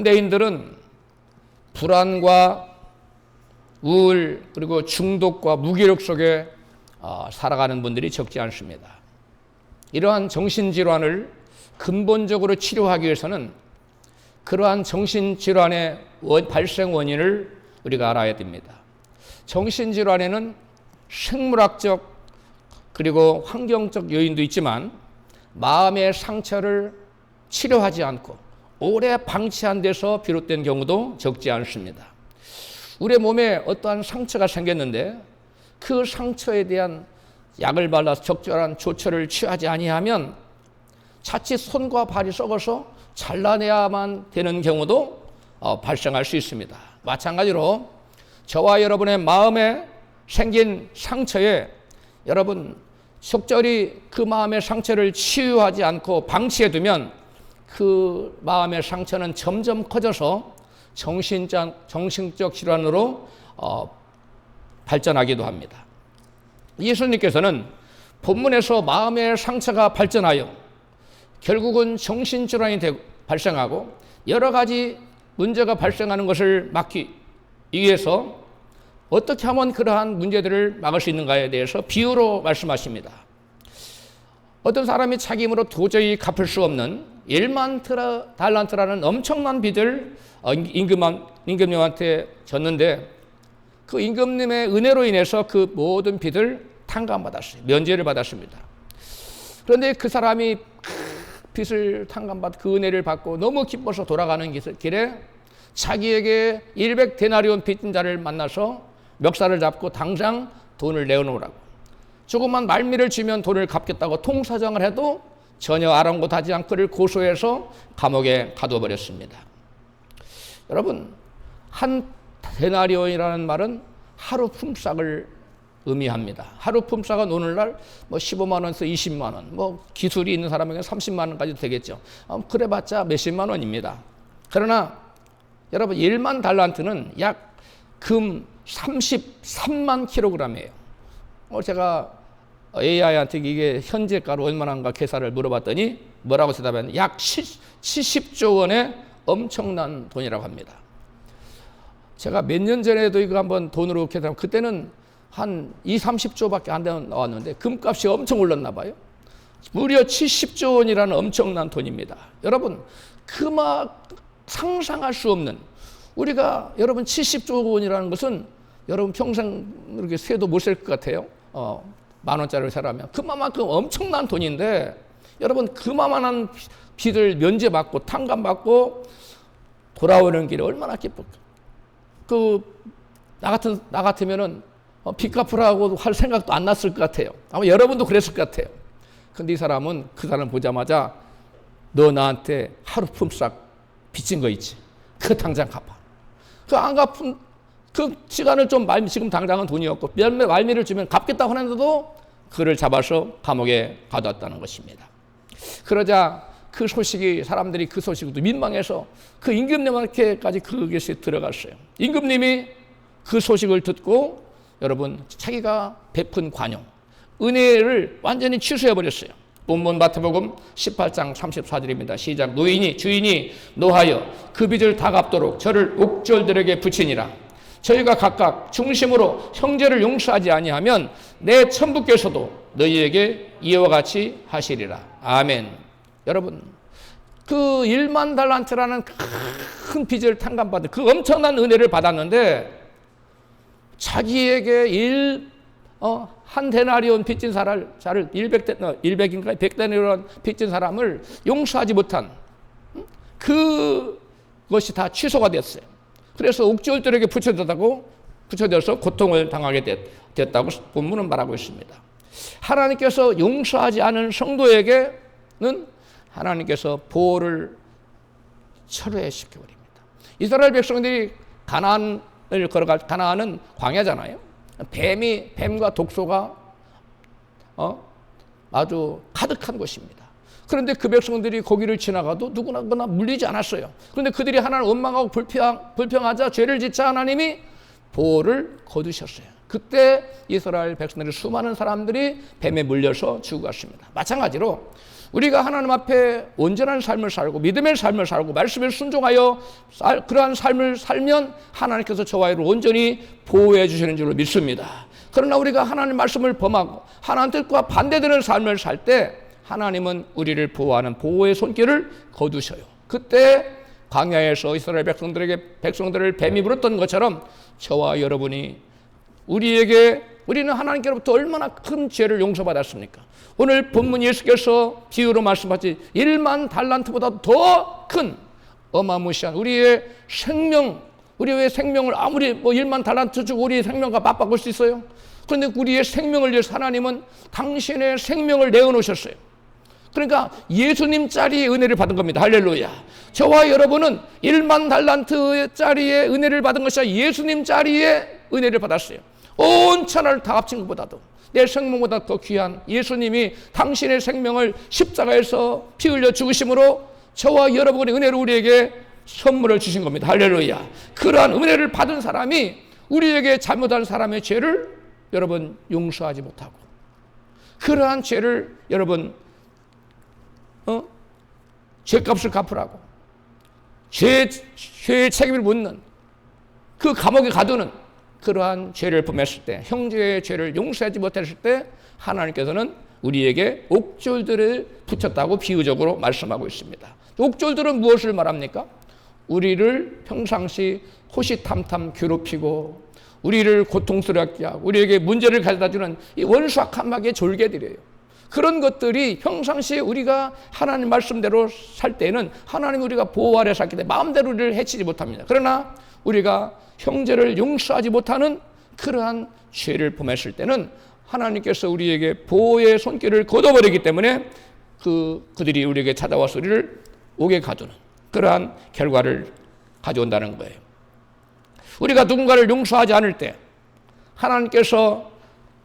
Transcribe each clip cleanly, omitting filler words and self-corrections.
현대인들은 불안과 우울 그리고 중독과 무기력 속에 살아가는 분들이 적지 않습니다. 이러한 정신질환을 근본적으로 치료하기 위해서는 그러한 정신질환의 발생 원인을 우리가 알아야 됩니다. 정신질환에는 생물학적 그리고 환경적 요인도 있지만 마음의 상처를 치료하지 않고 오래 방치한 데서 비롯된 경우도 적지 않습니다. 우리 몸에 어떠한 상처가 생겼는데 그 상처에 대한 약을 발라서 적절한 조처를 취하지 아니하면 자칫 손과 발이 썩어서 잘라내야만 되는 경우도 발생할 수 있습니다. 마찬가지로 저와 여러분의 마음에 생긴 상처에 여러분 적절히 그 마음의 상처를 치유하지 않고 방치해두면 그 마음의 상처는 점점 커져서 정신적 질환으로 발전하기도 합니다. 예수님께서는 본문에서 마음의 상처가 발전하여 결국은 정신질환이 발생하고 여러 가지 문제가 발생하는 것을 막기 위해서 어떻게 하면 그러한 문제들을 막을 수 있는가에 대해서 비유로 말씀하십니다. 어떤 사람이 자기 힘으로 도저히 갚을 수 없는 1만 달란트라는 엄청난 빚을 임금님한테 졌는데 그 임금님의 은혜로 인해서 그 모든 빚을 탕감받았어요. 면제를 받았습니다. 그런데 그 사람이 빚을 탕감받고 그 은혜를 받고 너무 기뻐서 돌아가는 길에 자기에게 100데나리온 빚진 자를 만나서 멱살을 잡고 당장 돈을 내어놓으라고, 조금만 말미를 주면 돈을 갚겠다고 통사정을 해도 전혀 아랑곳하지 않고 그를 고소해서 감옥에 가둬버렸습니다. 여러분, 한 데나리온이라는 말은 하루 품삯을 의미합니다. 하루 품삯은 오늘날 15만 원에서 20만 원, 기술이 있는 사람에게는 30만 원까지 되겠죠. 그래봤자 몇십만 원입니다. 그러나 여러분 1만 달란트는 약 금 33만 킬로그램이에요. 제가 AI한테 이게 현재가로 얼마나인가 계산을 물어봤더니 뭐라고 대답했냐면 약 70조 원의 엄청난 돈이라고 합니다. 제가 몇 년 전에도 이거 한번 돈으로 계산하면 그때는 한 30조밖에 안 나왔는데 금값이 엄청 올랐나 봐요. 무려 70조 원이라는 엄청난 돈입니다. 여러분, 상상할 수 없는, 우리가 여러분 70조 원이라는 것은 여러분 평생 이렇게 세도 못 셀 것 같아요. 만 원짜리를 사라면 그만큼 엄청난 돈인데 여러분 그만한 빚을 면제받고 탕감받고 돌아오는 길에 얼마나 기쁠까. 나 같으면은 빚 갚으라고 할 생각도 안 났을 것 같아요. 아마 여러분도 그랬을 것 같아요. 근데 이 사람은 그 사람 보자마자 너 나한테 하루 품삯 빚진 거 있지? 그거 당장 갚아. 그 안 갚은 그 시간을 좀 지금 당장은 돈이 없고 말미를 주면 갚겠다고 하는데도 그를 잡아서 감옥에 가둬왔다는 것입니다. 그러자 그 소식이 사람들이 그 소식도 민망해서 그 임금님한테까지 그것이 들어갔어요. 임금님이 그 소식을 듣고 여러분 자기가 베푼 관용, 은혜를 완전히 취소해버렸어요. 본문 마태복음 18장 34절입니다. 시작. 주인이 노하여 그 빚을 다 갚도록 저를 옥졸들에게 붙이니라. 저희가 각각 중심으로 형제를 용서하지 아니하면 내 천부께서도 너희에게 이와 같이 하시리라. 아멘. 여러분, 그 1만 달란트라는 큰 빚을 탕감받은 그 엄청난 은혜를 받았는데 자기에게 한 데나리온 빚진 자를 100인가 100데나리온 빚진 사람을 용서하지 못한 그것이 다 취소가 됐어요. 그래서 옥졸들에게 붙여져서 고통을 당하게 됐다고 본문은 말하고 있습니다. 하나님께서 용서하지 않은 성도에게는 하나님께서 보호를 철회해 시켜버립니다. 이스라엘 백성들이 가나안을 걸어갈, 가나안은 광야잖아요. 뱀과 독소가 아주 가득한 곳입니다. 그런데 그 백성들이 거기를 지나가도 누구나 물리지 않았어요. 그런데 그들이 하나님을 원망하고 불평하자 죄를 짓자 하나님이 보호를 거두셨어요. 그때 이스라엘 백성들이 수많은 사람들이 뱀에 물려서 죽어갔습니다. 마찬가지로 우리가 하나님 앞에 온전한 삶을 살고 믿음의 삶을 살고 말씀에 순종하여 그러한 삶을 살면 하나님께서 저와 여러분을 온전히 보호해 주시는 줄로 믿습니다. 그러나 우리가 하나님 말씀을 범하고 하나님 뜻과 반대되는 삶을 살 때 하나님은 우리를 보호하는 보호의 손길을 거두셔요. 그때 광야에서 이스라엘 백성들을 뱀이 물었던 것처럼 저와 여러분이 우리는 하나님께로부터 얼마나 큰 죄를 용서받았습니까? 오늘 본문 예수께서 비유로 말씀하신 1만 달란트보다 더 큰 어마무시한 우리의 생명을 아무리 1만 달란트 주고 우리의 생명과 맞바꿀 수 있어요? 그런데 우리의 생명을 위해서 하나님은 당신의 생명을 내어놓으셨어요. 그러니까 예수님짜리의 은혜를 받은 겁니다. 할렐루야. 저와 여러분은 1만 달란트짜리의 은혜를 받은 것이 아니라 예수님짜리의 은혜를 받았어요. 온 천하를 다 합친 것보다도 내 생명보다 더 귀한 예수님이 당신의 생명을 십자가에서 피 흘려 죽으심으로 저와 여러분의 은혜로 우리에게 선물을 주신 겁니다. 할렐루야. 그러한 은혜를 받은 사람이 우리에게 잘못한 사람의 죄를 여러분 용서하지 못하고 그러한 죄를 여러분 죄값을 갚으라고 죄의 책임을 묻는 그 감옥에 가두는 그러한 죄를 범했을 때 형제의 죄를 용서하지 못했을 때 하나님께서는 우리에게 옥졸들을 붙였다고 비유적으로 말씀하고 있습니다. 옥졸들은 무엇을 말합니까? 우리를 평상시 호시탐탐 괴롭히고 우리를 고통스럽게 하고 우리에게 문제를 가져다주는 이 원수와 칸막이의 졸개들이에요. 그런 것들이 평상시에 우리가 하나님 말씀대로 살 때는 하나님 우리가 보호 아래 살기 때문에 마음대로 우리를 해치지 못합니다. 그러나 우리가 형제를 용서하지 못하는 그러한 죄를 범했을 때는 하나님께서 우리에게 보호의 손길을 걷어버리기 때문에 그들이 우리에게 찾아와서 우리를 옥에 가두는 그러한 결과를 가져온다는 거예요. 우리가 누군가를 용서하지 않을 때 하나님께서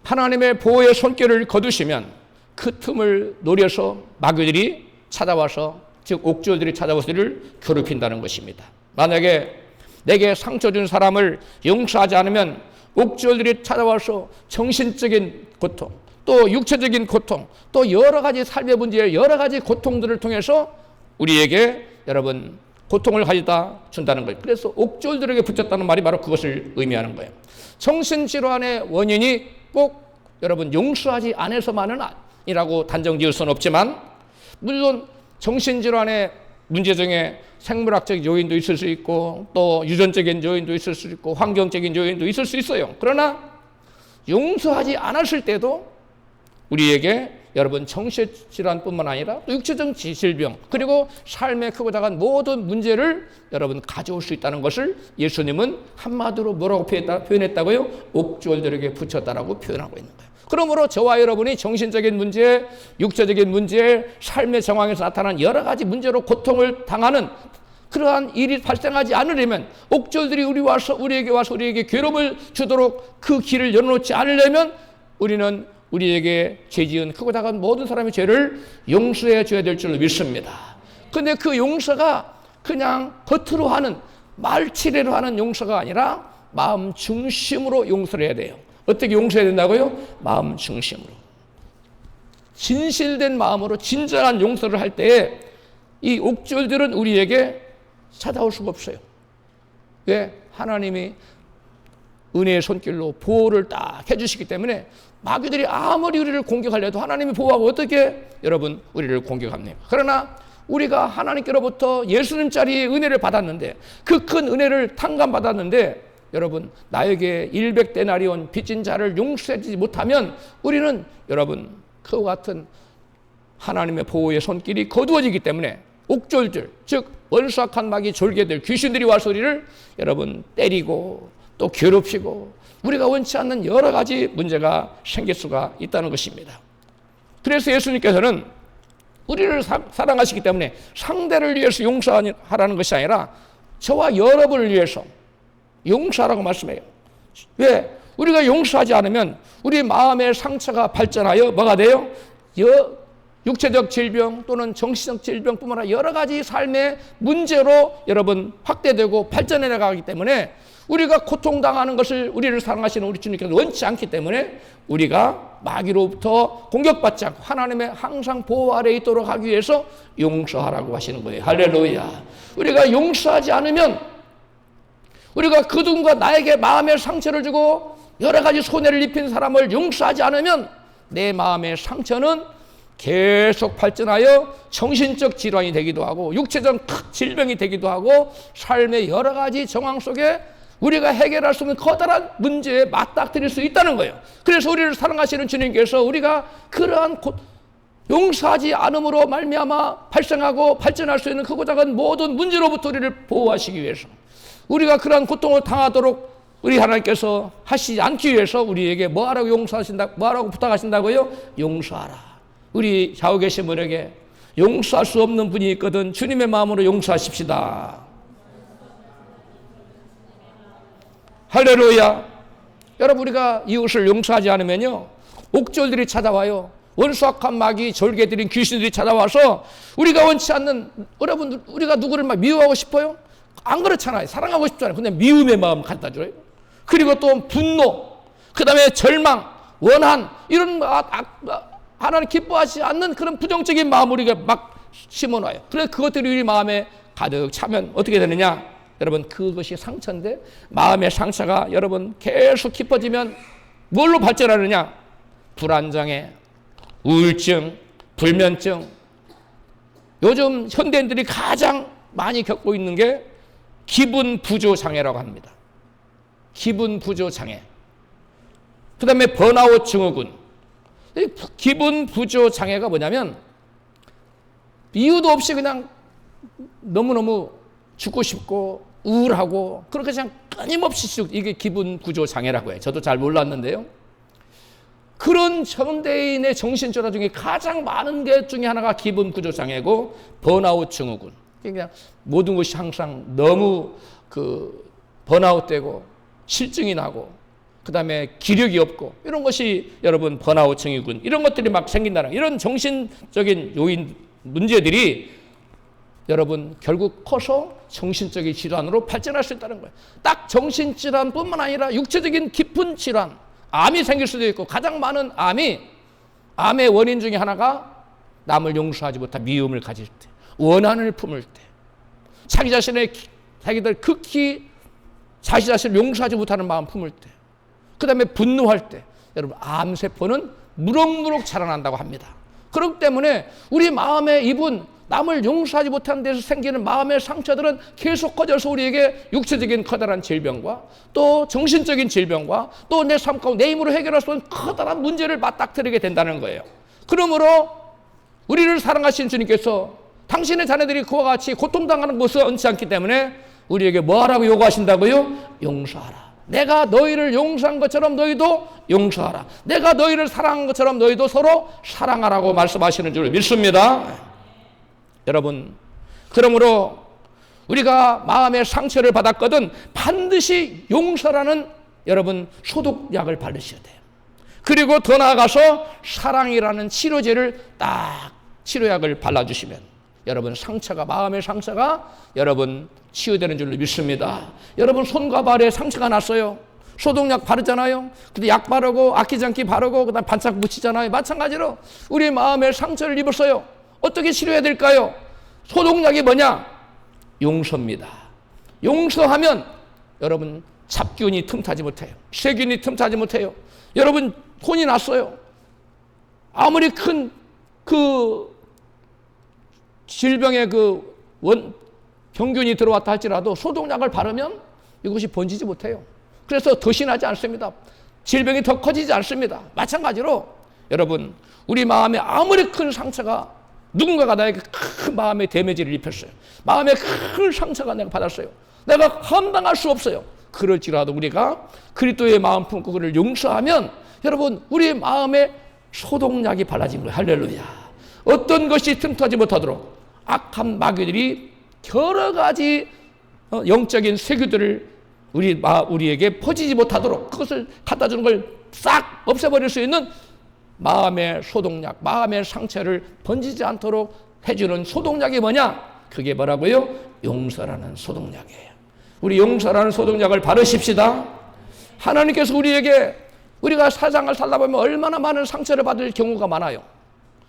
하나님의 보호의 손길을 거두시면 그 틈을 노려서 마귀들이 찾아와서 즉 옥졸들이 찾아와서 우리를 괴롭힌다는 것입니다. 만약에 내게 상처 준 사람을 용서하지 않으면 옥졸들이 찾아와서 정신적인 고통, 또 육체적인 고통, 또 여러 가지 삶의 문제의 여러 가지 고통들을 통해서 우리에게 여러분 고통을 가져다 준다는 거예요. 그래서 옥졸들에게 붙였다는 말이 바로 그것을 의미하는 거예요. 정신질환의 원인이 꼭 여러분 용서하지 않아서만은 아니라고 단정 지을 수는 없지만 물론 정신질환의 문제 중에 생물학적 요인도 있을 수 있고 또 유전적인 요인도 있을 수 있고 환경적인 요인도 있을 수 있어요. 그러나 용서하지 않았을 때도 우리에게 여러분 정신질환뿐만 아니라 또 육체적 질병 그리고 삶의 크고 작은 모든 문제를 여러분 가져올 수 있다는 것을 예수님은 한마디로 뭐라고 표현했다고요? 옥졸들에게 붙였다라고 표현하고 있는 거예요. 그러므로 저와 여러분이 정신적인 문제, 육체적인 문제, 삶의 정황에서 나타난 여러 가지 문제로 고통을 당하는 그러한 일이 발생하지 않으려면 옥졸들이 우리에게 와서 우리에게 괴로움을 주도록 그 길을 열어놓지 않으려면 우리는 우리에게 죄지은 크고 작은 모든 사람의 죄를 용서해 줘야 될 줄로 믿습니다. 그런데 그 용서가 그냥 겉으로 하는 말치레로 하는 용서가 아니라 마음 중심으로 용서를 해야 돼요. 어떻게 용서해야 된다고요? 마음 중심으로. 진실된 마음으로 진정한 용서를 할 때에 이 옥졸들은 우리에게 찾아올 수가 없어요. 왜? 하나님이 은혜의 손길로 보호를 딱 해주시기 때문에 마귀들이 아무리 우리를 공격하려도 하나님이 보호하고 어떻게 여러분 우리를 공격합니까? 그러나 우리가 하나님께로부터 예수님짜리의 은혜를 받았는데 그 큰 은혜를 탕감받았는데 여러분 나에게 100데나리온 빚진 자를 용서하지 못하면 우리는 여러분 그와 같은 하나님의 보호의 손길이 거두어지기 때문에 옥졸들 즉 원수와 칸막이 졸개들 귀신들이 와서 우리를 여러분 때리고 또 괴롭히고 우리가 원치 않는 여러 가지 문제가 생길 수가 있다는 것입니다. 그래서 예수님께서는 우리를 사랑하시기 때문에 상대를 위해서 용서하라는 것이 아니라 저와 여러분을 위해서 용서하라고 말씀해요. 왜? 우리가 용서하지 않으면 우리 마음의 상처가 발전하여 뭐가 돼요? 육체적 질병 또는 정신적 질병뿐만 아니라 여러 가지 삶의 문제로 여러분 확대되고 발전해 나가기 때문에 우리가 고통당하는 것을 우리를 사랑하시는 우리 주님께서 원치 않기 때문에 우리가 마귀로부터 공격받지 않고 하나님의 항상 보호 아래에 있도록 하기 위해서 용서하라고 하시는 거예요. 할렐루야. 우리가 용서하지 않으면 우리가 그 누군가 나에게 마음의 상처를 주고 여러 가지 손해를 입힌 사람을 용서하지 않으면 내 마음의 상처는 계속 발전하여 정신적 질환이 되기도 하고 육체적 질병이 되기도 하고 삶의 여러 가지 정황 속에 우리가 해결할 수 없는 커다란 문제에 맞닥뜨릴 수 있다는 거예요. 그래서 우리를 사랑하시는 주님께서 우리가 그러한 용서하지 않음으로 말미암아 발생하고 발전할 수 있는 크고 작은 모든 문제로부터 우리를 보호하시기 위해서 우리가 그러한 고통을 당하도록 우리 하나님께서 하시지 않기 위해서 우리에게 뭐하라고 뭐하라고 부탁하신다고요? 용서하라. 우리 좌우 계신 분에게 용서할 수 없는 분이 있거든 주님의 마음으로 용서하십시다. 할렐루야. 여러분 우리가 이웃을 용서하지 않으면요 옥졸들이 찾아와요. 원수악한 마귀 절개들인 귀신들이 찾아와서 우리가 원치 않는 여러분 우리가 누구를 막 미워하고 싶어요? 안 그렇잖아요. 사랑하고 싶잖아요. 근데 미움의 마음 갖다 줘요. 그리고 또 분노, 그 다음에 절망, 원한 이런 하나님 기뻐하지 않는 그런 부정적인 마음 우리가 막 심어놔요. 그래서 그것들이 우리 마음에 가득 차면 어떻게 되느냐? 여러분 그것이 상처인데 마음의 상처가 여러분 계속 깊어지면 뭘로 발전하느냐? 불안장애, 우울증, 불면증. 요즘 현대인들이 가장 많이 겪고 있는 게 기분 부조 장애라고 합니다. 기분 부조 장애. 그 다음에 번아웃 증후군. 기분 부조 장애가 뭐냐면 이유도 없이 그냥 너무너무 죽고 싶고 우울하고 그렇게 그냥 끊임없이 이게 기분 구조 장애라고 해요. 저도 잘 몰랐는데요. 그런 현대인의 정신질환 중에 가장 많은 게 중에 하나가 기분 구조 장애고 번아웃 증후군. 그냥 모든 것이 항상 너무 번아웃되고 실증이 나고 그다음에 기력이 없고 이런 것이 여러분 번아웃 증후군 이런 것들이 막 생긴다는 이런 정신적인 요인 문제들이 여러분 결국 커서 정신적인 질환으로 발전할 수 있다는 거예요. 딱 정신질환뿐만 아니라 육체적인 깊은 질환, 암이 생길 수도 있고 가장 많은 암의 원인 중에 하나가 남을 용서하지 못한 미움을 가질 때, 원한을 품을 때, 자기들 극히 자기 자신을 용서하지 못하는 마음 품을 때, 그 다음에 분노할 때, 여러분 암세포는 무럭무럭 자라난다고 합니다. 그렇기 때문에 우리 마음에 입은 남을 용서하지 못하는 데서 생기는 마음의 상처들은 계속 커져서 우리에게 육체적인 커다란 질병과 또 정신적인 질병과 또 내 삶 가운데 내 힘으로 해결할 수 없는 커다란 문제를 맞닥뜨리게 된다는 거예요. 그러므로 우리를 사랑하신 주님께서 당신의 자녀들이 그와 같이 고통당하는 것을 원치 않기 때문에 우리에게 뭐하라고 요구하신다고요? 용서하라. 내가 너희를 용서한 것처럼 너희도 용서하라. 내가 너희를 사랑한 것처럼 너희도 서로 사랑하라고 말씀하시는 줄 믿습니다. 여러분, 그러므로 우리가 마음의 상처를 받았거든 반드시 용서라는 여러분 소독약을 바르셔야 돼요. 그리고 더 나아가서 사랑이라는 치료제를 딱 치료약을 발라주시면 여러분 마음의 상처가 여러분 치유되는 줄로 믿습니다. 여러분 손과 발에 상처가 났어요. 소독약 바르잖아요. 근데 약 바르고 아끼장기 바르고 그다음 반짝 묻히잖아요. 마찬가지로 우리 마음의 상처를 입었어요. 어떻게 치료해야 될까요? 소독약이 뭐냐? 용서입니다. 용서하면 여러분 잡균이 틈타지 못해요. 세균이 틈타지 못해요. 여러분 혼이 났어요. 아무리 큰 질병의 병균이 들어왔다 할지라도 소독약을 바르면 이것이 번지지 못해요. 그래서 더 심하지 않습니다. 질병이 더 커지지 않습니다. 마찬가지로 여러분 우리 마음에 아무리 큰 상처가 누군가가 나에게 큰 마음의 데미지를 입혔어요. 마음에 큰 상처가 내가 받았어요. 내가 감당할 수 없어요. 그럴지라도 우리가 그리스도의 마음 품고 그를 용서하면 여러분 우리 마음에 소독약이 발라진 거예요. 할렐루야. 어떤 것이 틈타지 못하도록 악한 마귀들이 여러 가지 영적인 세균들을 우리에게 퍼지지 못하도록 그것을 갖다 주는 걸 싹 없애버릴 수 있는 마음의 소독약, 마음의 상처를 번지지 않도록 해주는 소독약이 뭐냐? 그게 뭐라고요? 용서라는 소독약이에요. 우리 용서라는 소독약을 바르십시다. 하나님께서 우리에게 우리가 세상을 살다 보면 얼마나 많은 상처를 받을 경우가 많아요.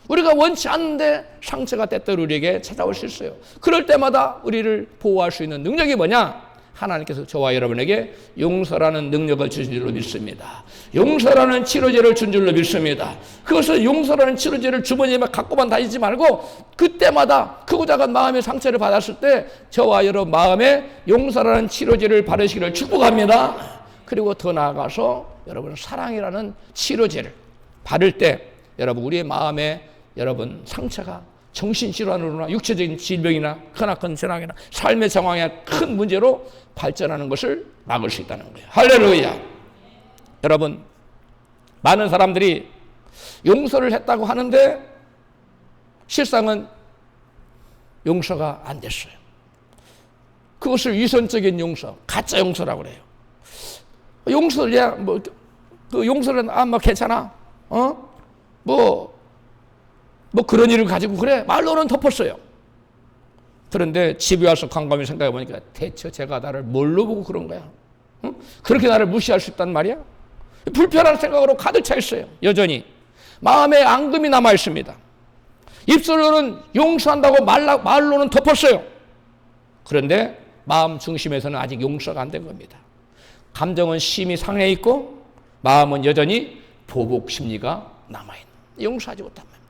우리가 원치 않는데 상처가 때때로 우리에게 찾아올 수 있어요. 그럴 때마다 우리를 보호할 수 있는 능력이 뭐냐? 하나님께서 저와 여러분에게 용서라는 능력을 주신 줄로 믿습니다. 용서라는 치료제를 준 줄로 믿습니다. 그것을 용서라는 치료제를 주머니에 갖고만 다니지 말고 그때마다 크고 작은 마음의 상처를 받았을 때 저와 여러분 마음에 용서라는 치료제를 바르시기를 축복합니다. 그리고 더 나아가서 여러분 사랑이라는 치료제를 바를 때 여러분 우리의 마음에 여러분 상처가 정신질환으로나 육체적인 질병이나 크나큰 재난이나 삶의 상황에 큰 문제로 발전하는 것을 막을 수 있다는 거예요. 할렐루야. 여러분 많은 사람들이 용서를 했다고 하는데 실상은 용서가 안 됐어요. 그것을 위선적인 용서, 가짜 용서라고 그래요. 용서를 그 용서는 뭐 괜찮아. 뭐 그런 일을 가지고 그래 말로는 덮었어요. 그런데 집에 와서 곰곰이 생각해 보니까 대체 제가 나를 뭘로 보고 그런 거야? 응? 그렇게 나를 무시할 수 있단 말이야? 불편한 생각으로 가득 차 있어요. 여전히 마음에 앙금이 남아 있습니다. 입술로는 용서한다고 말로는 덮었어요. 그런데 마음 중심에서는 아직 용서가 안 된 겁니다. 감정은 심히 상해 있고 마음은 여전히 보복 심리가 남아 있는, 용서하지 못한 겁니다.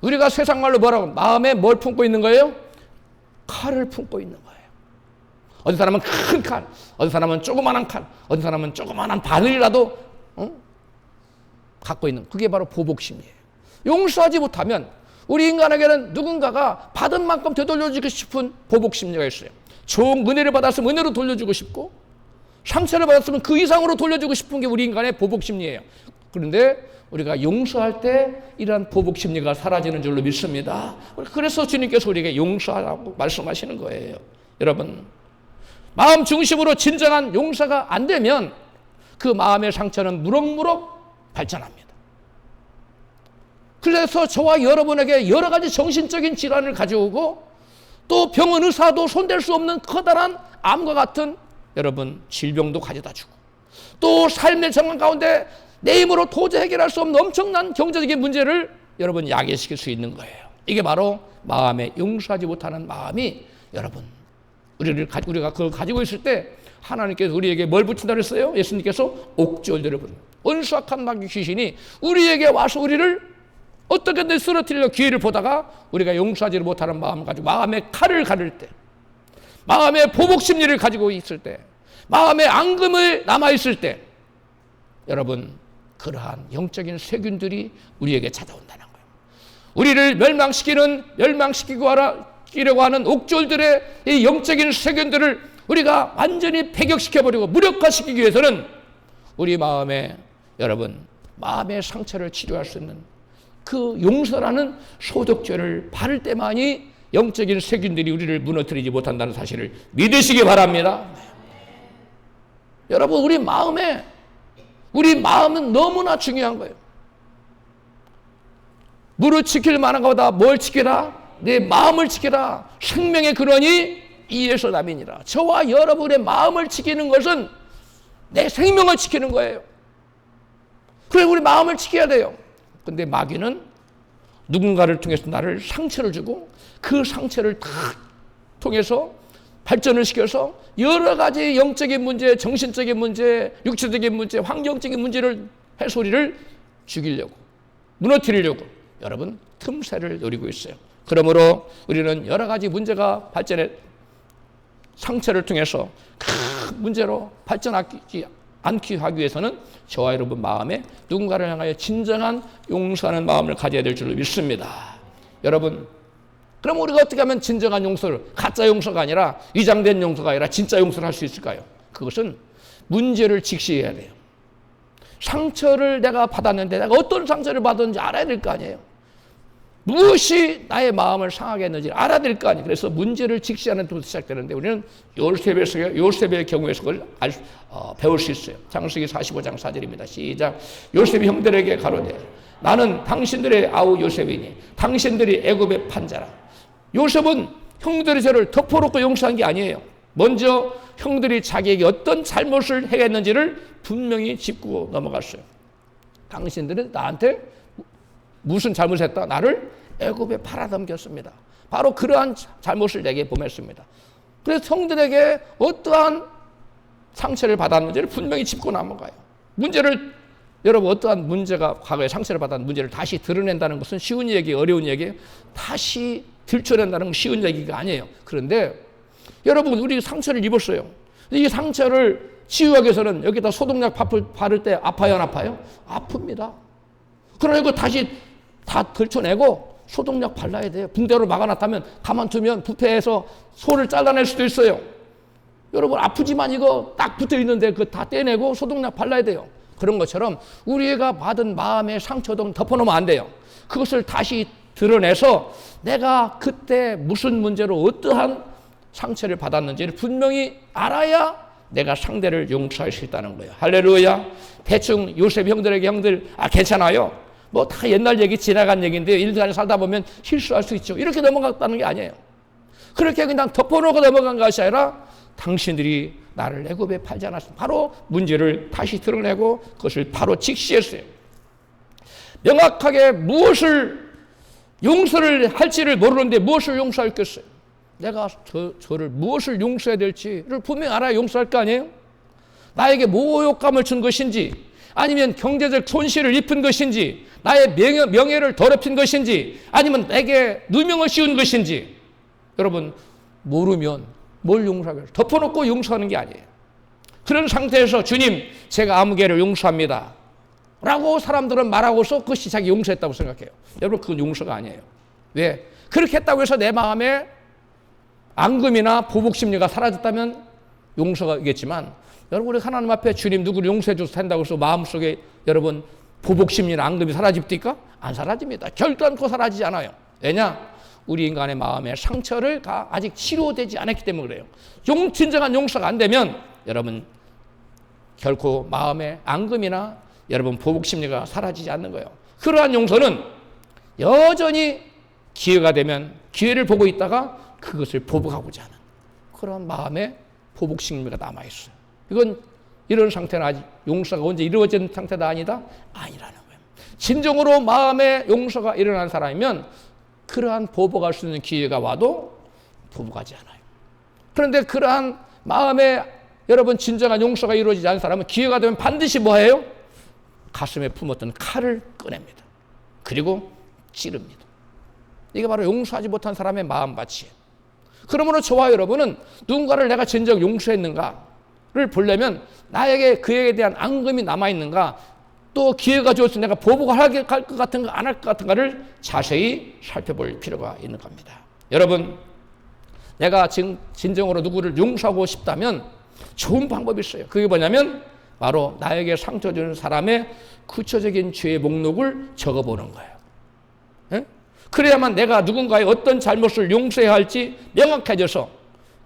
우리가 세상 말로 뭐라고 마음에 뭘 품고 있는 거예요? 칼을 품고 있는 거예요. 어떤 사람은 큰 칼, 어떤 사람은 조그만한 칼, 어떤 사람은 조그만한 바늘이라도 갖고 있는, 그게 바로 보복 심리예요. 용서하지 못하면 우리 인간에게는 누군가가 받은 만큼 되돌려주고 싶은 보복 심리가 있어요. 좋은 은혜를 받았으면 은혜로 돌려주고 싶고 상처를 받았으면 그 이상으로 돌려주고 싶은 게 우리 인간의 보복 심리예요. 그런데 우리가 용서할 때 이러한 보복 심리가 사라지는 줄로 믿습니다. 그래서 주님께서 우리에게 용서하라고 말씀하시는 거예요. 여러분 마음 중심으로 진정한 용서가 안 되면 그 마음의 상처는 무럭무럭 발전합니다. 그래서 저와 여러분에게 여러 가지 정신적인 질환을 가져오고 또 병원 의사도 손댈 수 없는 커다란 암과 같은 여러분 질병도 가져다 주고 또 삶의 정황 가운데 내 힘으로 도저히 해결할 수 없는 엄청난 경제적인 문제를 여러분 야기시킬 수 있는 거예요. 이게 바로 마음에 용서하지 못하는 마음이 여러분 우리가 그걸 가지고 있을 때 하나님께서 우리에게 뭘 붙인다 그랬어요? 예수님께서 옥졸들을 부릅니다. 은수악한 마귀 귀신이 우리에게 와서 우리를 어떻게든 쓰러뜨리려 기회를 보다가 우리가 용서하지 못하는 마음을 가지고 마음에 칼을 가를 때 마음의 보복 심리를 가지고 있을 때 마음에 앙금을 남아있을 때 여러분 그러한 영적인 세균들이 우리에게 찾아온다는 거예요. 우리를 멸망시키려고 하는 옥졸들의 이 영적인 세균들을 우리가 완전히 배격시켜버리고 무력화시키기 위해서는 우리 마음에 여러분 마음의 상처를 치료할 수 있는 그 용서라는 소독제를 바를 때만이 영적인 세균들이 우리를 무너뜨리지 못한다는 사실을 믿으시기 바랍니다. 여러분 우리 마음은 너무나 중요한 거예요. 무릇 지킬 만한 것보다 뭘 지키라? 내 마음을 지키라. 생명의 근원이 이에서 남이니라. 저와 여러분의 마음을 지키는 것은 내 생명을 지키는 거예요. 그래서 우리 마음을 지켜야 돼요. 근데 마귀는 누군가를 통해서 나를 상처를 주고 그 상처를 다 통해서 발전을 시켜서 여러 가지 영적인 문제, 정신적인 문제, 육체적인 문제, 환경적인 문제를 해서 우리를 죽이려고, 무너뜨리려고 여러분 틈새를 노리고 있어요. 그러므로 우리는 여러 가지 문제가 발전해 상처를 통해서 큰 문제로 발전하지 않기 하기 위해서는 저와 여러분 마음에 누군가를 향하여 진정한 용서하는 마음을 가져야 될 줄로 믿습니다. 여러분 그럼 우리가 어떻게 하면 진정한 용서를, 가짜 용서가 아니라 위장된 용서가 아니라 진짜 용서를 할 수 있을까요? 그것은 문제를 직시해야 돼요. 상처를 내가 받았는데 내가 어떤 상처를 받았는지 알아야 될 거 아니에요. 무엇이 나의 마음을 상하게 했는지 알아야 될 거 아니에요. 그래서 문제를 직시하는 데부터 시작되는데 우리는 요셉의 경우에서 그걸 배울 수 있어요. 창세기 45장 4절입니다. 시작. 요셉이 형들에게 가로되 나는 당신들의 아우 요셉이니 당신들이 애굽의 판자라. 요셉은 형들이 저를 덮어놓고 용서한 게 아니에요. 먼저 형들이 자기에게 어떤 잘못을 행했는지를 분명히 짚고 넘어갔어요. 당신들은 나한테 무슨 잘못했다? 나를 애굽에 팔아넘겼습니다. 바로 그러한 잘못을 내게 범했습니다. 그래서 형들에게 어떠한 상처를 받았는지를 분명히 짚고 넘어가요. 여러분 어떠한 문제가 과거에 상처를 받았는 문제를 다시 드러낸다는 것은 쉬운 얘기, 어려운 얘기, 다시 들춰낸다는 건 쉬운 얘기가 아니에요. 그런데 여러분 우리 상처를 입었어요. 이 상처를 치유하기 위해서는 여기다 소독약 바를 때 아파요, 안 아파요? 아픕니다. 그러니까 다시 다 들춰내고 소독약 발라야 돼요. 붕대로 막아놨다면 가만두면 부패해서 소를 잘라낼 수도 있어요. 여러분 아프지만 이거 딱 붙어 있는데 그거 다 떼내고 소독약 발라야 돼요. 그런 것처럼 우리가 받은 마음의 상처도 덮어놓으면 안 돼요. 그것을 다시 드러내서 내가 그때 무슨 문제로 어떠한 상처를 받았는지를 분명히 알아야 내가 상대를 용서할 수 있다는 거예요. 할렐루야. 대충 요셉 형들에게 괜찮아요. 뭐 다 옛날 얘기 지나간 얘기인데 일간 살다 보면 실수할 수 있죠. 이렇게 넘어갔다는 게 아니에요. 그렇게 그냥 덮어놓고 넘어간 것이 아니라 당신들이 나를 애굽에 팔지 않았습니다. 바로 문제를 다시 드러내고 그것을 바로 직시했어요. 명확하게 무엇을 용서를 할지를 모르는데 무엇을 용서할겠어요? 내가 저를 무엇을 용서해야 될지를 분명히 알아야 용서할 거 아니에요? 나에게 모욕감을 준 것인지 아니면 경제적 손실을 입힌 것인지 나의 명예를 더럽힌 것인지 아니면 내게 누명을 씌운 것인지 여러분 모르면 뭘 용서하겠어요? 덮어놓고 용서하는 게 아니에요. 그런 상태에서 주님 제가 아무개를 용서합니다 라고 사람들은 말하고서 그것이 자기 용서했다고 생각해요. 여러분 그건 용서가 아니에요. 왜? 그렇게 했다고 해서 내 마음에 앙금이나 보복심리가 사라졌다면 용서가겠지만 여러분 우리 하나님 앞에 주님 누구를 용서해 줘서 된다고 해서 마음속에 여러분 보복심리나 앙금이 사라집니까? 안 사라집니다. 결단코 사라지지 않아요. 왜냐? 우리 인간의 마음의 상처가 아직 치료되지 않았기 때문에 그래요. 진정한 용서가 안 되면 여러분 결코 마음의 앙금이나 여러분 보복심리가 사라지지 않는 거예요. 그러한 용서는 여전히 기회가 되면 기회를 보고 있다가 그것을 보복하고자 하는 그런 마음의 보복심리가 남아있어요. 이건 이런 상태는 아직 용서가 언제 이루어진 상태가 아니라는 거예요. 진정으로 마음의 용서가 일어난 사람이면 그러한 보복할 수 있는 기회가 와도 보복하지 않아요. 그런데 그러한 마음에 여러분 진정한 용서가 이루어지지 않은 사람은 기회가 되면 반드시 뭐해요? 가슴에 품었던 칼을 꺼냅니다. 그리고 찌릅니다. 이게 바로 용서하지 못한 사람의 마음밭이에요. 그러므로 저와 여러분은 누군가를 내가 진정 용서했는가를 보려면 나에게 그에 대한 앙금이 남아있는가 또 기회가 주어서 내가 보복을 할 것 같은가 안 할 것 같은가를 자세히 살펴볼 필요가 있는 겁니다. 여러분 내가 지금 진정으로 누구를 용서하고 싶다면 좋은 방법이 있어요. 그게 뭐냐면 바로 나에게 상처 주는 사람의 구체적인 죄의 목록을 적어보는 거예요. 네? 그래야만 내가 누군가의 어떤 잘못을 용서해야 할지 명확해져서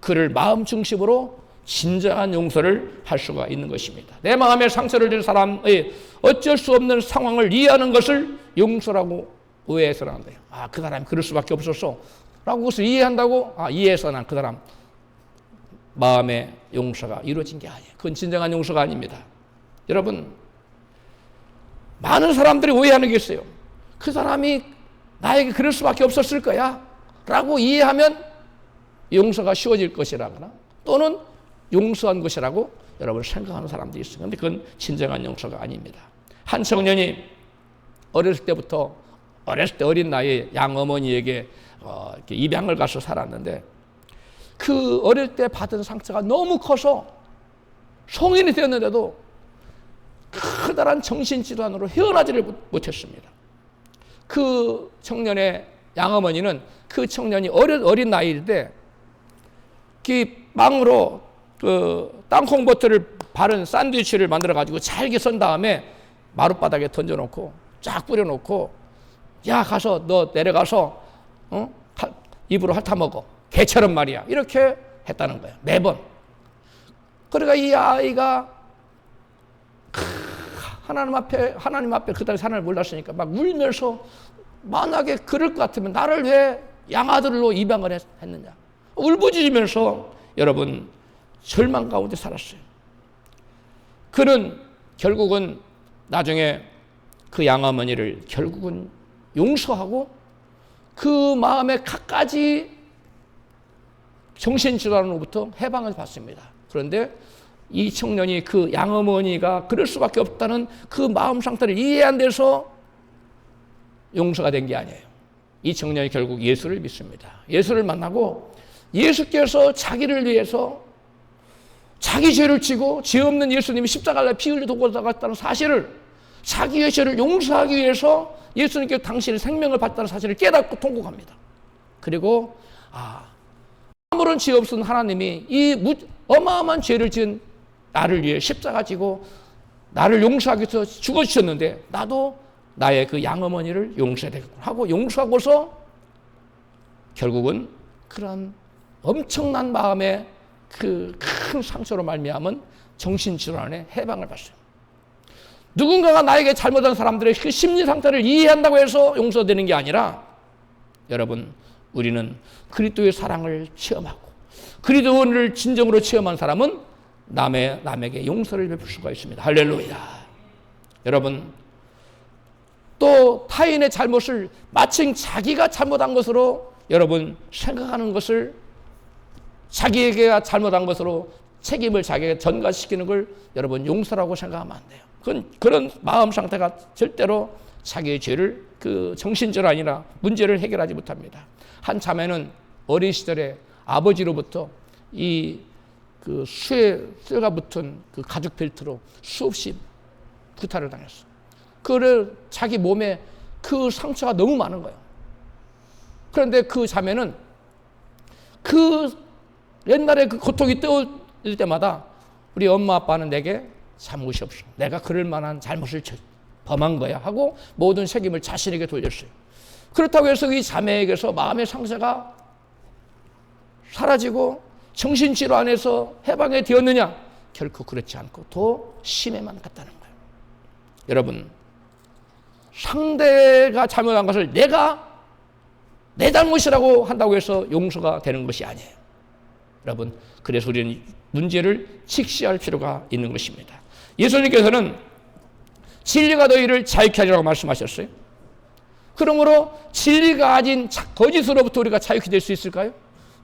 그를 마음 중심으로 진정한 용서를 할 수가 있는 것입니다. 내 마음에 상처를 준 사람의 어쩔 수 없는 상황을 이해하는 것을 용서라고 오해해서는 안 돼요. 그 사람이 그럴 수밖에 없었어 라고 그것을 이해한다고 이해해서 난 그 사람 마음의 용서가 이루어진 게 아니에요. 그건 진정한 용서가 아닙니다. 여러분 많은 사람들이 오해하는 게 있어요. 그 사람이 나에게 그럴 수밖에 없었을 거야 라고 이해하면 용서가 쉬워질 것이라거나 또는 용서한 것이라고 여러분 생각하는 사람들이 있어요. 그런데 그건 진정한 용서가 아닙니다. 한 청년이 어렸을 때 어린 나이에 양어머니에게 이렇게 입양을 가서 살았는데 그 어릴 때 받은 상처가 너무 커서 성인이 되었는데도 커다란 정신질환으로 헤어나지를 못했습니다. 그 청년의 양어머니는 그 청년이 어린 나이일 때 빵으로 땅콩버터를 바른 샌드위치를 만들어가지고 잘게 썬 다음에 마룻바닥에 던져놓고 쫙 뿌려놓고 야, 가서 너 내려가서 입으로 핥아 먹어. 개처럼 말이야. 이렇게 했다는 거예요. 매번. 그러니까 이 아이가 하나님 앞에 그 당시 하나님을 몰랐으니까 막 울면서 만약에 그럴 것 같으면 나를 왜 양아들로 입양을 했느냐. 울부짖으면서 여러분 절망 가운데 살았어요. 그는 결국은 나중에 그 양어머니를 결국은 용서하고 그 마음의 갖가지 정신질환으로부터 해방을 받습니다. 그런데 이 청년이 그 양어머니가 그럴 수밖에 없다는 그 마음 상태를 이해 안 돼서 용서가 된 게 아니에요. 이 청년이 결국 예수를 믿습니다. 예수를 만나고 예수께서 자기를 위해서 자기 죄를 지고 죄 없는 예수님이 십자가에 피 흘려 도고나갔다는 사실을, 자기의 죄를 용서하기 위해서 예수님께 당신의 생명을 받았다는 사실을 깨닫고 통곡합니다. 그리고 아무런 죄 없은 하나님이 이 어마어마한 죄를 지은 나를 위해 십자가 지고 나를 용서하기 위해서 죽어주셨는데 나도 나의 그 양어머니를 용서해야 되겠구나 하고 용서하고서 결국은 그런 엄청난 마음의 그 큰 상처로 말미암은 정신질환의 해방을 받았어요. 누군가가 나에게 잘못한 사람들의 그 심리 상태를 이해한다고 해서 용서되는 게 아니라, 여러분, 우리는 그리스도의 사랑을 체험하고 그리스도를 진정으로 체험한 사람은 남에게 용서를 베풀 수가 있습니다. 할렐루야. 여러분, 또 타인의 잘못을 마침 자기가 잘못한 것으로 여러분 생각하는 것을, 자기에게 잘못한 것으로 책임을 자기에게 전가시키는 걸 여러분 용서라고 생각하면 안 돼요. 그런 마음 상태가 절대로 자기의 죄를, 그 정신질환이나 문제를 해결하지 못합니다. 한 자매는 어린 시절에 아버지로부터 그 쇠가 붙은 그 가죽 벨트로 수없이 구타를 당했어. 그래 자기 몸에 그 상처가 너무 많은 거예요. 그런데 그 자매는 그 옛날에 그 고통이 떠올 때마다 우리 엄마 아빠는 내게 잘못이 없어, 내가 그럴 만한 잘못을 범한 거야 하고 모든 책임을 자신에게 돌렸어요. 그렇다고 해서 이 자매에게서 마음의 상처가 사라지고 정신질환에서 해방이 되었느냐? 결코 그렇지 않고 더 심해만 갔다는 거예요. 여러분, 상대가 잘못한 것을 내가 내 잘못이라고 한다고 해서 용서가 되는 것이 아니에요. 여러분, 그래서 우리는 문제를 직시할 필요가 있는 것입니다. 예수님께서는 진리가 너희를 자유케 하리라고 말씀하셨어요. 그러므로 진리가 가진 거짓으로부터 우리가 자유케 될 수 있을까요?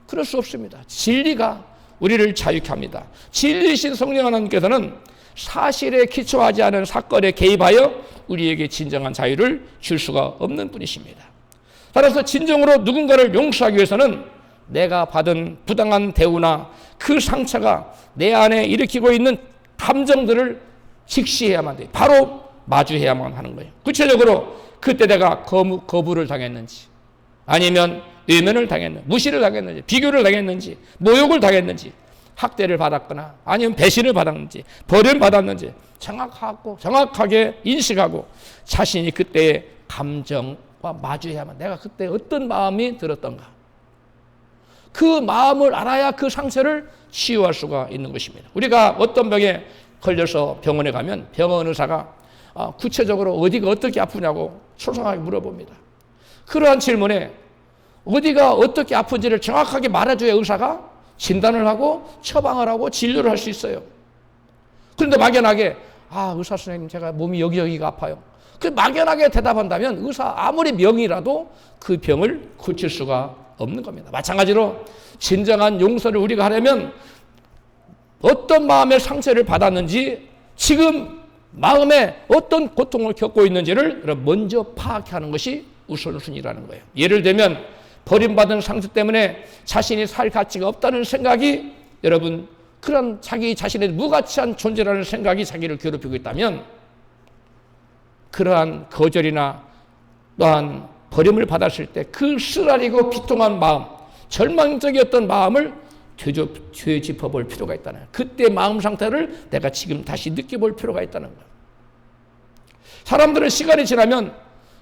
그럴 수 없습니다. 진리가 우리를 자유케 합니다. 진리이신 성령 하나님께서는 사실에 기초하지 않은 사건에 개입하여 우리에게 진정한 자유를 줄 수가 없는 분이십니다. 따라서 진정으로 누군가를 용서하기 위해서는 내가 받은 부당한 대우나 그 상처가 내 안에 일으키고 있는 감정들을 직시해야만 돼요. 바로 마주해야만 하는 거예요. 구체적으로 그때 내가 거부를 당했는지, 아니면 외면을 당했는지, 무시를 당했는지, 비교를 당했는지, 모욕을 당했는지, 학대를 받았거나 아니면 배신을 받았는지, 벌을 받았는지 정확하게 인식하고 자신이 그때의 감정과 마주해야만, 내가 그때 어떤 마음이 들었던가, 그 마음을 알아야 그 상처를 치유할 수가 있는 것입니다. 우리가 어떤 병에 걸려서 병원에 가면 병원 의사가 구체적으로 어디가 어떻게 아프냐고 소상하게 물어봅니다. 그러한 질문에 어디가 어떻게 아픈지를 정확하게 말해줘야 의사가 진단을 하고 처방을 하고 진료를 할 수 있어요. 그런데 막연하게 의사 선생님 제가 몸이 여기가 아파요. 그 막연하게 대답한다면 의사 아무리 명의라도 그 병을 고칠 수가 없는 겁니다. 마찬가지로 진정한 용서를 우리가 하려면 어떤 마음의 상처를 받았는지, 지금 마음에 어떤 고통을 겪고 있는지를 먼저 파악하는 것이 우선순위라는 거예요. 예를 들면 버림받은 상처 때문에 자신이 살 가치가 없다는 생각이, 여러분, 그런 자기 자신의 무가치한 존재라는 생각이 자기를 괴롭히고 있다면, 그러한 거절이나 또한 버림을 받았을 때 그 쓰라리고 비통한 마음, 절망적이었던 마음을 되짚어볼 필요가 있다는 거예요. 그때 마음 상태를 내가 지금 다시 느껴볼 필요가 있다는 거예요. 사람들은 시간이 지나면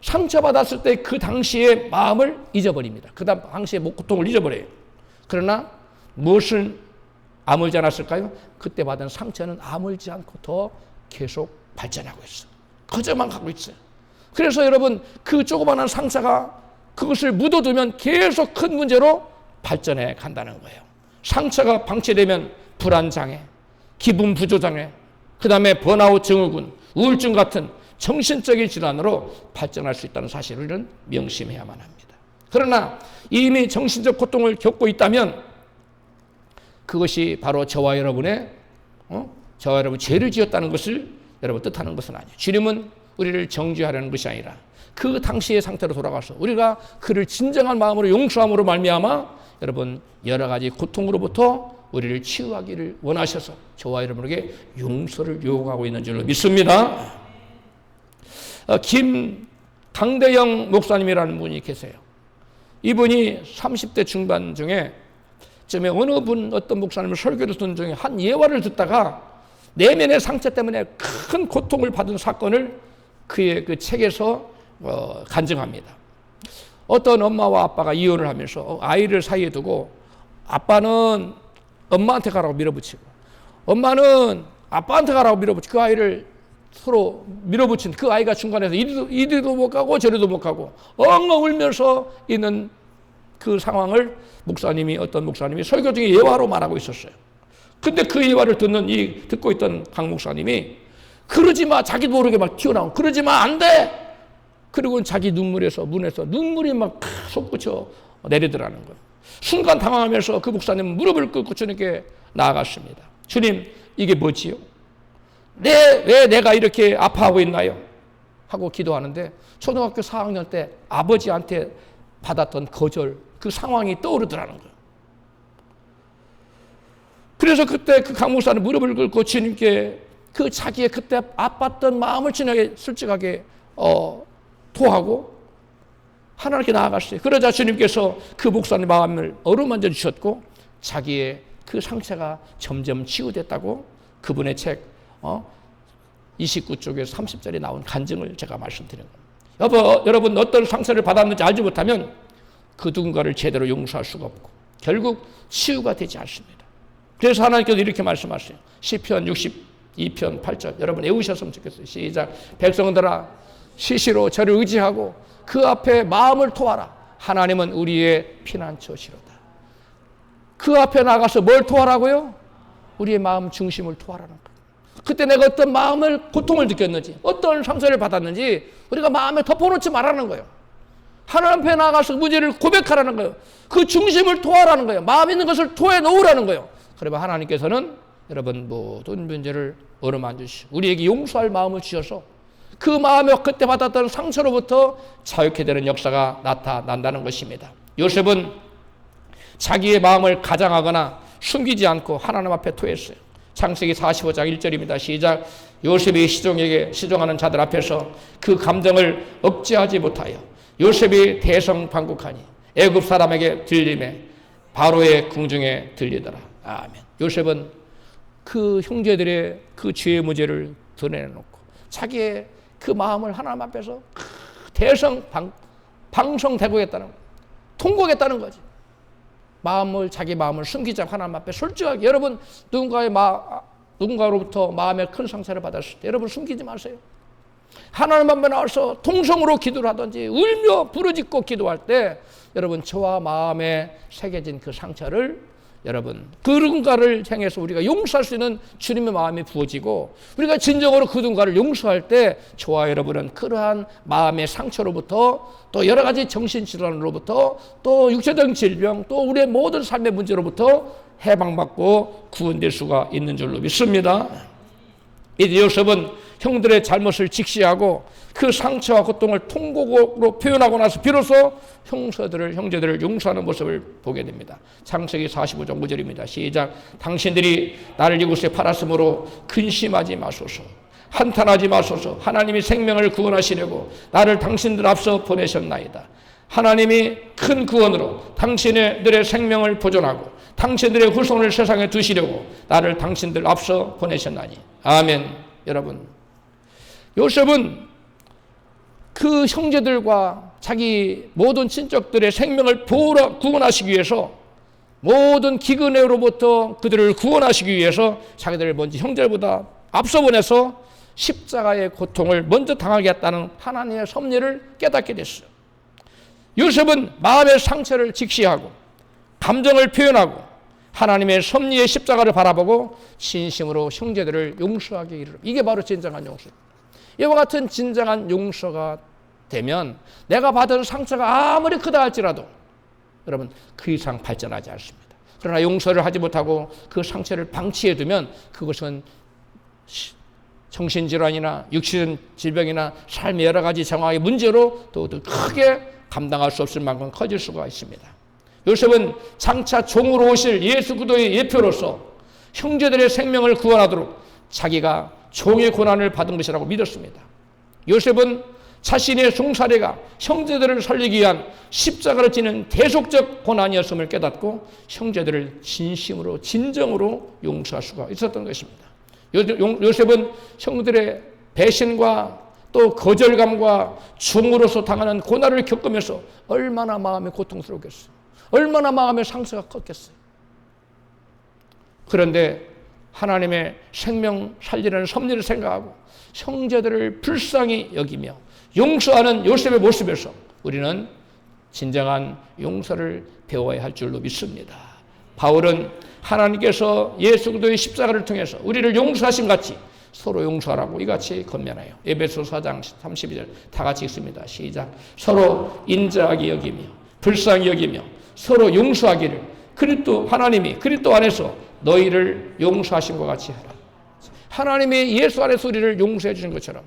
상처받았을 때 그 당시의 마음을 잊어버립니다. 그 당시의 고통을 잊어버려요. 그러나 무엇을 아물지 않았을까요? 그때 받은 상처는 아물지 않고 더 계속 발전하고 있어요. 거저만 가고 있어요. 그래서 여러분, 그 조그마한 상처가 그것을 묻어두면 계속 큰 문제로 발전해 간다는 거예요. 상처가 방치되면 불안장애, 기분 부조장애, 그 다음에 번아웃 증후군, 우울증 같은 정신적인 질환으로 발전할 수 있다는 사실을 명심해야만 합니다. 그러나 이미 정신적 고통을 겪고 있다면 그것이 바로 저와 여러분의 저와 여러분 죄를 지었다는 것을 여러분 뜻하는 것은 아니에요. 주님은 우리를 정죄하려는 것이 아니라 그 당시의 상태로 돌아가서 우리가 그를 진정한 마음으로 용서함으로 말미암아 여러분 여러 가지 고통으로부터 우리를 치유하기를 원하셔서 저와 여러분에게 용서를 요구하고 있는 줄로 믿습니다. 강대영 목사님이라는 분이 계세요. 이분이 30대 중반 중에 어떤 목사님을 설교를 듣는 중에 한 예화를 듣다가 내면의 상처 때문에 큰 고통을 받은 사건을 그의 그 책에서 간증합니다. 어떤 엄마와 아빠가 이혼을 하면서 아이를 사이에 두고 아빠는 엄마한테 가라고 밀어붙이고 엄마는 아빠한테 가라고 밀어붙이고 그 아이를 서로 밀어붙인 그 아이가 중간에서 이리도 못 가고 저리도 못 가고 엉엉 울면서 있는 그 상황을 어떤 목사님이 설교 중에 예화로 말하고 있었어요. 근데 그 예화를 듣고 있던 강 목사님이 그러지 마, 자기도 모르게 막 튀어나오고 그러지 마, 안 돼! 그리고 자기 문에서 눈물이 막 솟구쳐 내리더라는 거예요. 순간 당황하면서 그 목사님은 무릎을 꿇고 주님께 나아갔습니다. 주님, 이게 뭐지요? 왜 내가 이렇게 아파하고 있나요? 하고 기도하는데 초등학교 4학년 때 아버지한테 받았던 거절, 그 상황이 떠오르더라는 거예요. 그래서 그때 그 강 목사는 무릎을 꿇고 주님께 그 자기의 그때 아팠던 마음을 지나게 솔직하게 토하고 하나님께 나아갔어요. 그러자 주님께서 그 목사님 마음을 어루만져 주셨고 자기의 그 상처가 점점 치유됐다고 그분의 책 29쪽에서 30절에 나온 간증을 제가 말씀드린 겁니다. 여러분 어떤 상처를 받았는지 알지 못하면 그 누군가를 제대로 용서할 수가 없고 결국 치유가 되지 않습니다. 그래서 하나님께서 이렇게 말씀하세요. 시편 62편 8절 여러분 외우셨으면 좋겠어요. 시작. 백성들아 시시로 저를 의지하고 그 앞에 마음을 토하라. 하나님은 우리의 피난처시로다. 그 앞에 나가서 뭘 토하라고요? 우리의 마음 중심을 토하라는 거예요. 그때 내가 어떤 고통을 느꼈는지 어떤 상처를 받았는지 우리가 마음에 덮어놓지 말라는 거예요. 하나님 앞에 나가서 문제를 고백하라는 거예요. 그 중심을 토하라는 거예요. 마음 있는 것을 토해 놓으라는 거예요. 그러면 하나님께서는 여러분 모든 문제를 어루만져 주시고 우리에게 용서할 마음을 주셔서 그 마음에 그때 받았던 상처로부터 자유케 되는 역사가 나타난다는 것입니다. 요셉은 자기의 마음을 가장하거나 숨기지 않고 하나님 앞에 토했어요. 창세기 45장 1절입니다. 시작. 요셉이 시종하는 자들 앞에서 그 감정을 억제하지 못하여 요셉이 대성방국하니 애굽 사람에게 들림에 바로의 궁중에 들리더라. 아멘. 요셉은 그 형제들의 그 죄의 문제를 드러내놓고 자기의 그 마음을 하나님 앞에서 방성대고했다는 거예요. 통곡했다는 거지. 자기 마음을 숨기지 않고 하나님 앞에 솔직하게 여러분 누군가로부터 마음에 큰 상처를 받았을 때 여러분 숨기지 마세요. 하나님 앞에 나와서 통성으로 기도를 하든지 울며 부르짖고 기도할 때 여러분 저와 마음에 새겨진 그 상처를 여러분 그 누군가를 향해서 우리가 용서할 수 있는 주님의 마음이 부어지고 우리가 진정으로 그 누군가를 용서할 때 저와 여러분은 그러한 마음의 상처로부터 또 여러 가지 정신질환으로부터 또 육체적 질병 또 우리의 모든 삶의 문제로부터 해방받고 구원될 수가 있는 줄로 믿습니다. 이제 요셉은 형들의 잘못을 직시하고 그 상처와 고통을 통곡으로 표현하고 나서 비로소 형제들을 용서하는 모습을 보게 됩니다. 창세기 45장 5절입니다. 시작. 당신들이 나를 이곳에 팔았으므로 근심하지 마소서. 한탄하지 마소서. 하나님이 생명을 구원하시려고 나를 당신들 앞서 보내셨나이다. 하나님이 큰 구원으로 당신들의 생명을 보존하고 당신들의 후손을 세상에 두시려고 나를 당신들 앞서 보내셨나니. 아멘. 여러분 요셉은 그 형제들과 자기 모든 친척들의 생명을 구원하시기 위해서, 모든 기근으로부터 그들을 구원하시기 위해서 자기들을 먼저 형제들보다 앞서 보내서 십자가의 고통을 먼저 당하게 했다는 하나님의 섭리를 깨닫게 됐어요. 요셉은 마음의 상처를 직시하고 감정을 표현하고 하나님의 섭리의 십자가를 바라보고 진심으로 형제들을 용서하게 이르러, 이게 바로 진정한 용서입니다. 이와 같은 진정한 용서가 되면 내가 받은 상처가 아무리 크다 할지라도 여러분 그 이상 발전하지 않습니다. 그러나 용서를 하지 못하고 그 상처를 방치해두면 그것은 정신질환이나 육신 질병이나 삶의 여러 가지 정황의 문제로 또 크게 감당할 수 없을 만큼 커질 수가 있습니다. 요셉은 장차 종으로 오실 예수 그리스도의 예표로서 형제들의 생명을 구원하도록 자기가 종의 고난을 받은 것이라고 믿었습니다. 요셉은 자신의 종살이가 형제들을 살리기 위한 십자가를 지는 대속적 고난이었음을 깨닫고 형제들을 진심으로 진정으로 용서할 수가 있었던 것입니다. 요셉은 형들의 배신과 또 거절감과 종으로서 당하는 고난을 겪으면서 얼마나 마음이 고통스럽겠어요. 얼마나 마음의 상처가 컸겠어요. 그런데 하나님의 생명 살리는 섭리를 생각하고 형제들을 불쌍히 여기며 용서하는 요셉의 모습에서 우리는 진정한 용서를 배워야 할 줄로 믿습니다. 바울은 하나님께서 예수 그리스도의 십자가를 통해서 우리를 용서하신 같이 서로 용서하라고 이같이 권면해요. 에베소서 4장 32절 다 같이 읽습니다. 시작. 서로 인자하게 여기며 불쌍히 여기며 서로 용서하기를 하나님이 그리스도 안에서 너희를 용서하신 것 같이 하라. 하나님이 예수 안에서 우리를 용서해 주신 것처럼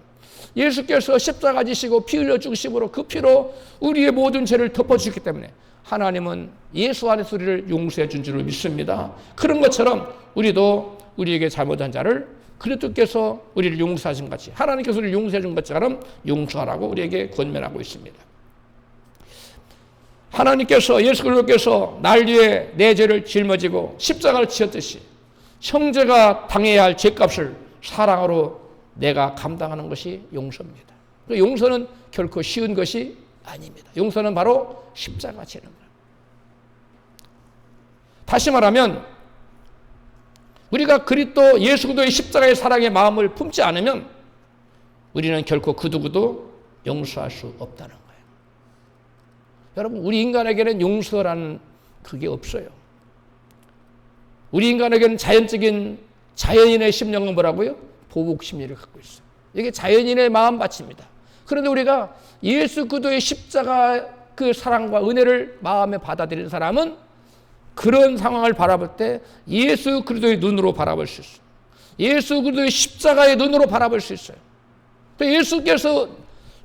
예수께서 십자가 지시고 피 흘려 죽으심으로 그 피로 우리의 모든 죄를 덮어주셨기 때문에 하나님은 예수 안에서 우리를 용서해 준 줄을 믿습니다. 그런 것처럼 우리도 우리에게 잘못한 자를 그리스도께서 우리를 용서하신 것 같이 하나님께서 우리를 용서해 준 것처럼 용서하라고 우리에게 권면하고 있습니다. 하나님께서 예수 그리스도께서 날 위해 내 죄를 짊어지고 십자가를 지었듯이 형제가 당해야 할 죄값을 사랑으로 내가 감당하는 것이 용서입니다. 용서는 결코 쉬운 것이 아닙니다. 용서는 바로 십자가 지는 거예요. 다시 말하면 우리가 그리스도 예수 그리스도의 십자가의 사랑의 마음을 품지 않으면 우리는 결코 그 누구도 용서할 수 없다는 거예요. 여러분, 우리 인간에게는 용서라는 그게 없어요. 우리 인간에게는 자연인의 심령은 뭐라고요? 보복 심리를 갖고 있어요. 이게 자연인의 마음밭입니다. 그런데 우리가 예수 그리스도의 십자가 그 사랑과 은혜를 마음에 받아들이는 사람은 그런 상황을 바라볼 때 예수 그리스도의 눈으로 바라볼 수 있어요. 예수 그리스도의 십자가의 눈으로 바라볼 수 있어요. 또 예수께서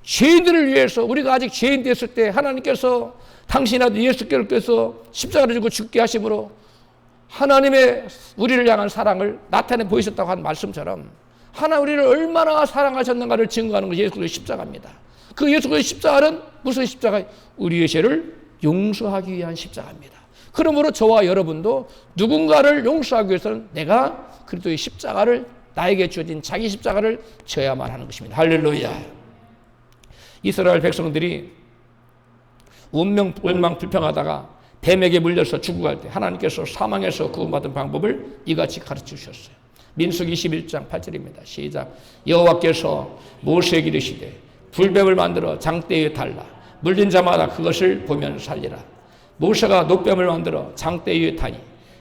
죄인들을 위해서 우리가 아직 죄인 됐을 때 하나님께서 당신의 아들 예수께서 십자가를 지고 죽게 하심으로 하나님의 우리를 향한 사랑을 나타내 보이셨다고 한 말씀처럼 하나님 우리를 얼마나 사랑하셨는가를 증거하는 것이 예수 그리스도의 십자가입니다. 그 예수 그리스도의 십자가는 무슨 십자가예요? 우리의 죄를 용서하기 위한 십자가입니다. 그러므로 저와 여러분도 누군가를 용서하기 위해서는 내가 그리스도의 십자가를 나에게 주어진 자기 십자가를 져야만 하는 것입니다. 할렐루야. 이스라엘 백성들이 운명 불평하다가 뱀에게 물려서 죽어갈 때 하나님께서 사망에서 구원받은 방법을 이같이 가르쳐 주셨어요. 민수기 21장 8절입니다. 시작. 여호와께서 모세에게 이르시되 불뱀을 만들어 장대에 달라 물린 자마다 그것을 보면 살리라. 모세가 녹뱀을 만들어 장대 위에 타니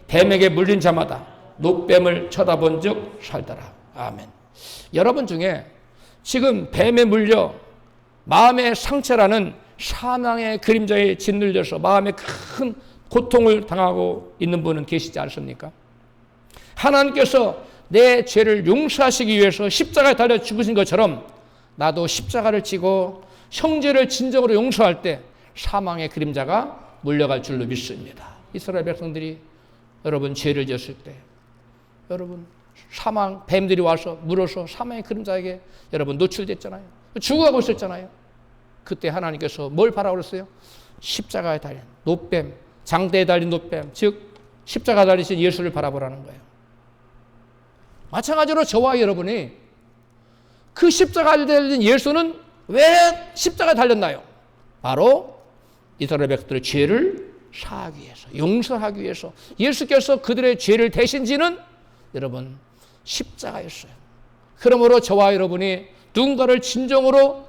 뱀에게 물린 자마다 녹뱀을 쳐다본 적 살더라. 아멘. 여러분 중에 지금 뱀에 물려 마음의 상처라는 사망의 그림자에 짓눌려서 마음에 큰 고통을 당하고 있는 분은 계시지 않습니까? 하나님께서 내 죄를 용서하시기 위해서 십자가에 달려 죽으신 것처럼 나도 십자가를 지고 형제를 진정으로 용서할 때 사망의 그림자가 물려갈 줄로 믿습니다. 이스라엘 백성들이 여러분 죄를 지었을 때 여러분 뱀들이 와서 물어서 사망의 그림자에게 여러분 노출됐잖아요. 죽어가고 있었잖아요. 그때 하나님께서 뭘 바라보셨어요? 십자가에 달린 놋뱀, 장대에 달린 놋뱀, 즉 십자가에 달리신 예수를 바라보라는 거예요. 마찬가지로 저와 여러분이 그 십자가에 달린 예수는 왜 십자가에 달렸나요? 바로 이스라엘 백성들의 죄를 사하기 위해서, 용서하기 위해서. 예수께서 그들의 죄를 대신 지는 여러분 십자가였어요. 그러므로 저와 여러분이 누군가를 진정으로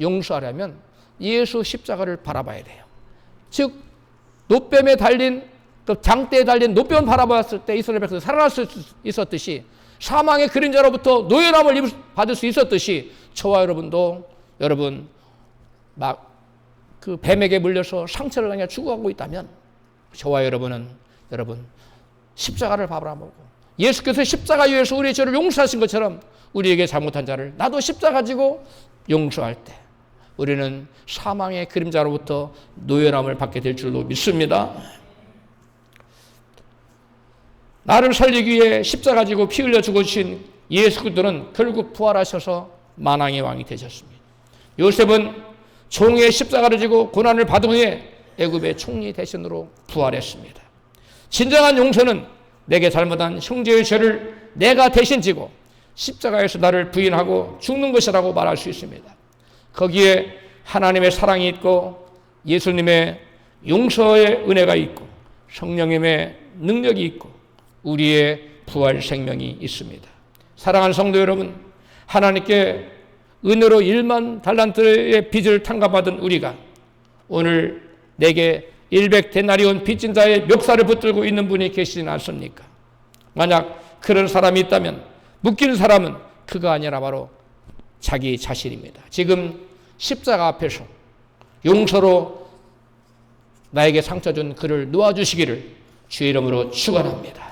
용서하려면 예수 십자가를 바라봐야 돼요. 즉 노뱀에 달린, 그 장대에 달린 노뱀을 바라봤을 때 이스라엘 백성이 살아날 수 있었듯이, 사망의 그림자로부터 노예함을 받을 수 있었듯이, 저와 여러분도 여러분 막 그 뱀에게 물려서 상처를 당해 죽어가고 있다면 저와 여러분은 여러분 십자가를 바라보고, 예수께서 십자가 위에서 우리의 죄를 용서하신 것처럼 우리에게 잘못한 자를 나도 십자가 가지고 용서할 때 우리는 사망의 그림자로부터 노예함을 받게 될 줄로 믿습니다. 나를 살리기 위해 십자가 가지고 피 흘려 죽으신 예수 그리스도는 결국 부활하셔서 만왕의 왕이 되셨습니다. 요셉은 종의 십자가를 지고 고난을 받은 후에 애굽의 총리 대신으로 부활했습니다. 진정한 용서는 내게 잘못한 형제의 죄를 내가 대신 지고 십자가에서 나를 부인하고 죽는 것이라고 말할 수 있습니다. 거기에 하나님의 사랑이 있고 예수님의 용서의 은혜가 있고 성령님의 능력이 있고 우리의 부활 생명이 있습니다. 사랑하는 성도 여러분, 하나님께 은혜로 1만 달란트의 빚을 탕감받은 우리가 오늘 내게 100데나리온 빚진 자의 멱살을 붙들고 있는 분이 계시진 않습니까? 만약 그런 사람이 있다면 묶인 사람은 그가 아니라 바로 자기 자신입니다. 지금 십자가 앞에서 용서로 나에게 상처 준 그를 놓아주시기를 주의 이름으로 축원합니다.